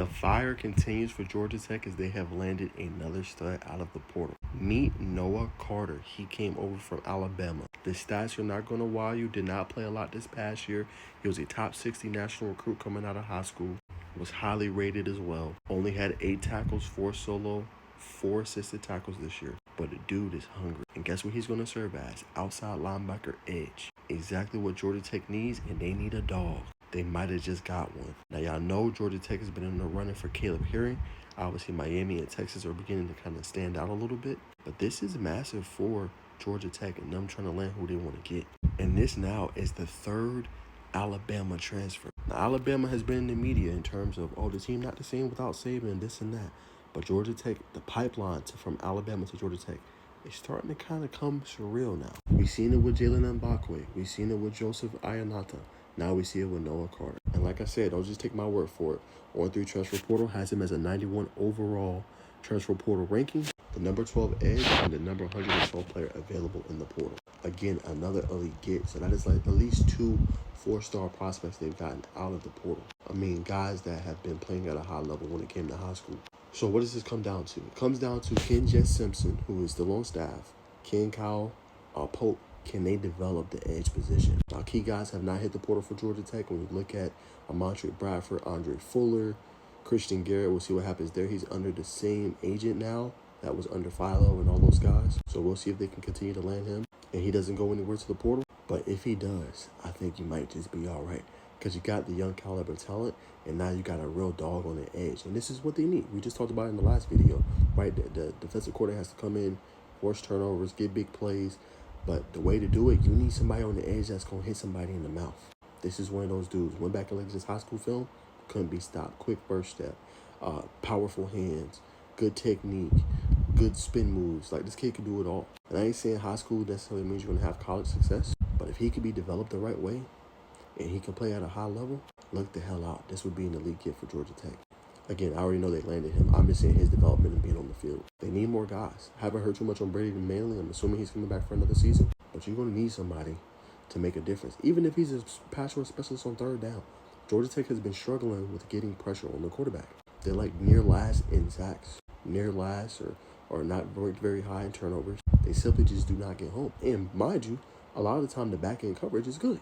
The fire continues for Georgia Tech as they have landed another stud out of the portal. Meet Noah Carter. He came over from Alabama. The stats are not going to wow you. Did not play a lot this past year. He was a top 60 national recruit coming out of high school. Was highly rated as well. Only had 8 tackles, 4 solo, 4 assisted tackles this year. But the dude is hungry. And guess what he's going to serve as? Outside linebacker edge. Exactly what Georgia Tech needs, and they need a dog. They might have just got one. Now, y'all know Georgia Tech has been in the running for Caleb Herring. Obviously, Miami and Texas are beginning to kind of stand out a little bit. But this is massive for Georgia Tech and them trying to land who they want to get. And this now is the 3rd Alabama transfer. Now, Alabama has been in the media in terms of, oh, the team not the same without Saban and this and that. But Georgia Tech, the pipeline from Alabama to Georgia Tech, is starting to kind of come surreal now. We've seen it with Jalen Mbakwe. We've seen it with Joseph Ayanata. Now we see it with Noah Carter. And like I said, don't just take my word for it. On3 Transfer Portal has him as a 91 overall Transfer Portal ranking, the number 12 edge, and the number 112 player available in the portal. Again, another elite get. So that is like at least 2 4-star prospects they've gotten out of the portal. I mean, guys that have been playing at a high level when it came to high school. So what does this come down to? It comes down to Ken Jess Simpson, who is still on staff, Ken Kyle Pope. Can they develop the edge position? Now, key guys have not hit the portal for Georgia Tech. When you look at Amontre Bradford, Andre Fuller, Christian Garrett, we'll see what happens there. He's under the same agent now that was under Philo and all those guys. So we'll see if they can continue to land him. And he doesn't go anywhere to the portal. But if he does, I think you might just be all right. Because you got the young caliber talent, and now you got a real dog on the edge. And this is what they need. We just talked about it in the last video, right? The defensive coordinator has to come in, force turnovers, get big plays. But the way to do it, you need somebody on the edge that's going to hit somebody in the mouth. This is one of those dudes. Went back and looked at his high school film, couldn't be stopped. Quick burst step, powerful hands, good technique, good spin moves. Like, this kid can do it all. And I ain't saying high school necessarily means you're going to have college success. But if he could be developed the right way and he can play at a high level, look the hell out. This would be an elite kid for Georgia Tech. Again, I already know they landed him. I'm just saying his development and being on the field. They need more guys. Haven't heard too much on Brady Manley. I'm assuming he's coming back for another season. But you're going to need somebody to make a difference. Even if he's a pass rush specialist on 3rd down. Georgia Tech has been struggling with getting pressure on the quarterback. They're like near last in sacks. Near last or not ranked very high in turnovers. They simply just do not get home. And mind you, a lot of the time the back end coverage is good.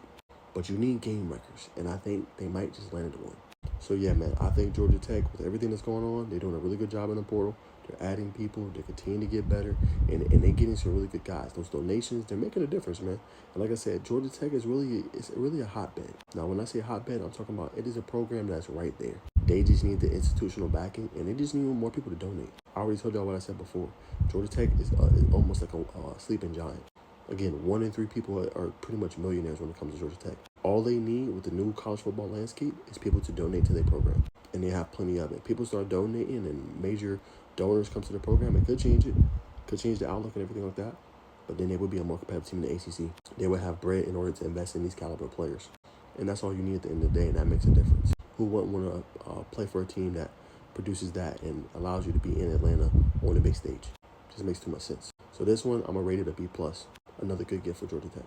But you need game wreckers. And I think they might just land one. So, yeah, man, I think Georgia Tech, with everything that's going on, they're doing a really good job in the portal. They're adding people. They're continuing to get better. And they're getting some really good guys. Those donations, they're making a difference, man. And like I said, Georgia Tech is really a hotbed. Now, when I say hotbed, I'm talking about it is a program that's right there. They just need the institutional backing, and they just need more people to donate. I already told y'all what I said before. Georgia Tech is almost like a sleeping giant. Again, 1 in 3 people are pretty much millionaires when it comes to Georgia Tech. All they need with the new college football landscape is people to donate to their program. And they have plenty of it. People start donating and major donors come to the program. It could change it. Could change the outlook and everything like that. But then they would be a more competitive team in the ACC. They would have bread in order to invest in these caliber players. And that's all you need at the end of the day, and that makes a difference. Who wouldn't want to play for a team that produces that and allows you to be in Atlanta on the big stage? Just makes too much sense. So this one, I'm going to rate it a B+. Another good gift for Georgia Tech.